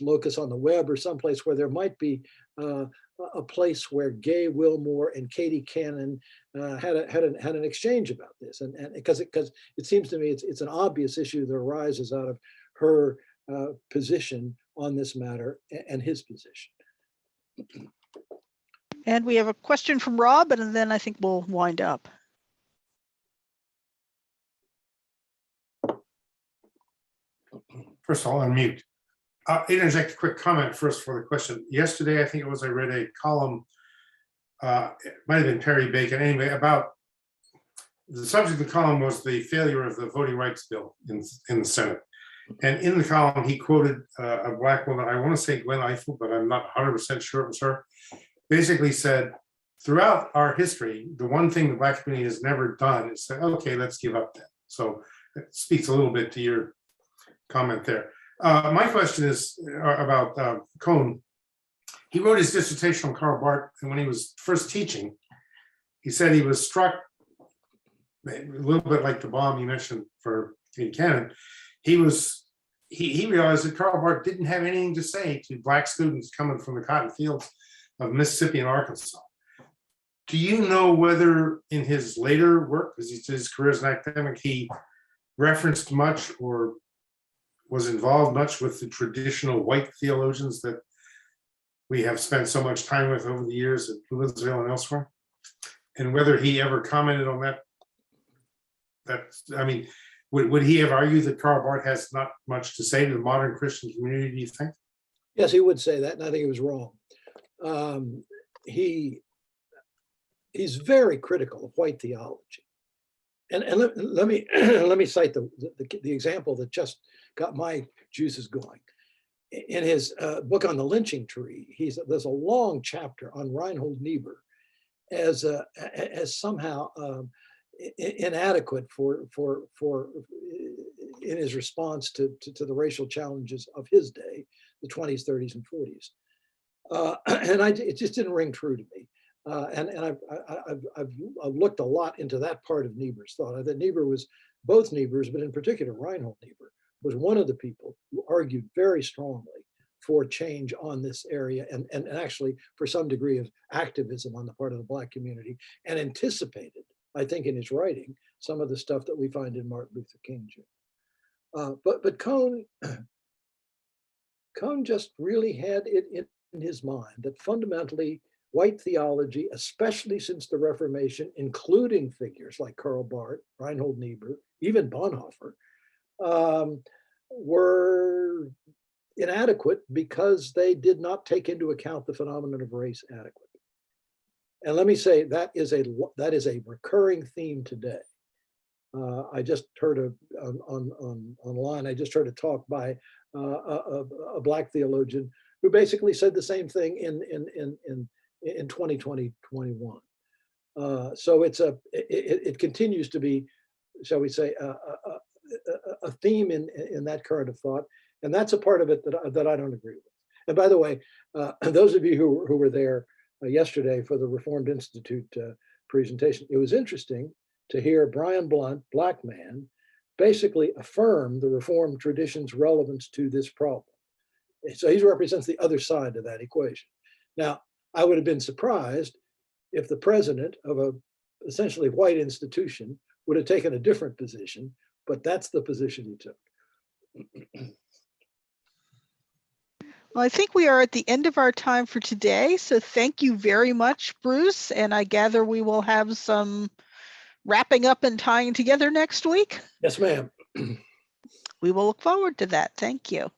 locus on the web or someplace where there might be a place where Gay Wilmore and Katie Cannon had an exchange about this, and because it seems to me it's an obvious issue that arises out of her position on this matter and his position. And we have a question from Rob, and then I think we'll wind up. First of all, unmute. Interject a quick comment first for the question. Yesterday, I think it was, I read a column, it might have been Perry Bacon, anyway, about the subject of the column was the failure of the voting rights bill in the Senate. And in the column, he quoted a Black woman, I want to say Gwen Eiffel, but I'm not 100% sure it was her, basically said, throughout our history, the one thing the Black community has never done is say, okay, let's give up that. So it speaks a little bit to your comment there. My question is about Cohn. He wrote his dissertation on Karl Barth, and when he was first teaching, he said he was struck a little bit like the bomb you mentioned for Kate Cannon. He realized that Karl Barth didn't have anything to say to Black students coming from the cotton fields of Mississippi and Arkansas. Do you know whether in his later work, because his career as an academic, he referenced much or was involved much with the traditional white theologians that we have spent so much time with over the years at Lewinsville and elsewhere? And whether he ever commented on that, I mean, would he have argued that Karl Barth has not much to say to the modern Christian community, do you think? Yes, he would say that, and I think he was wrong. He's very critical of white theology. And let me cite the example that just got my juices going. In his book on the lynching tree, there's a long chapter on Reinhold Niebuhr as somehow inadequate for in his response to the racial challenges of his day, the 20s, 30s, and 40s. And it just didn't ring true to me. And I've looked a lot into that part of Niebuhr's thought. That Niebuhr was both Niebuhr's, but in particular Reinhold Niebuhr was one of the people who argued very strongly for change on this area and actually for some degree of activism on the part of the Black community, and anticipated, I think, in his writing, some of the stuff that we find in Martin Luther King Jr. But Cohn just really had it in his mind that fundamentally white theology, especially since the Reformation, including figures like Karl Barth, Reinhold Niebuhr, even Bonhoeffer, were inadequate because they did not take into account the phenomenon of race adequately. And let me say that is a recurring theme today. I just heard online. I just heard a talk by a Black theologian who basically said the same thing in 2021. So it continues to be, shall we say, a theme in that current of thought, and that's a part of it that I don't agree with. And by the way, those of you who were there yesterday for the Reformed Institute presentation, it was interesting to hear Brian Blunt, Black man, basically affirm the Reformed tradition's relevance to this problem. So he represents the other side of that equation. Now, I would have been surprised if the president of a essentially white institution would have taken a different position, but that's the position he took. Well, I think we are at the end of our time for today. So thank you very much, Bruce. And I gather we will have some wrapping up and tying together next week. Yes, ma'am. We will look forward to that. Thank you.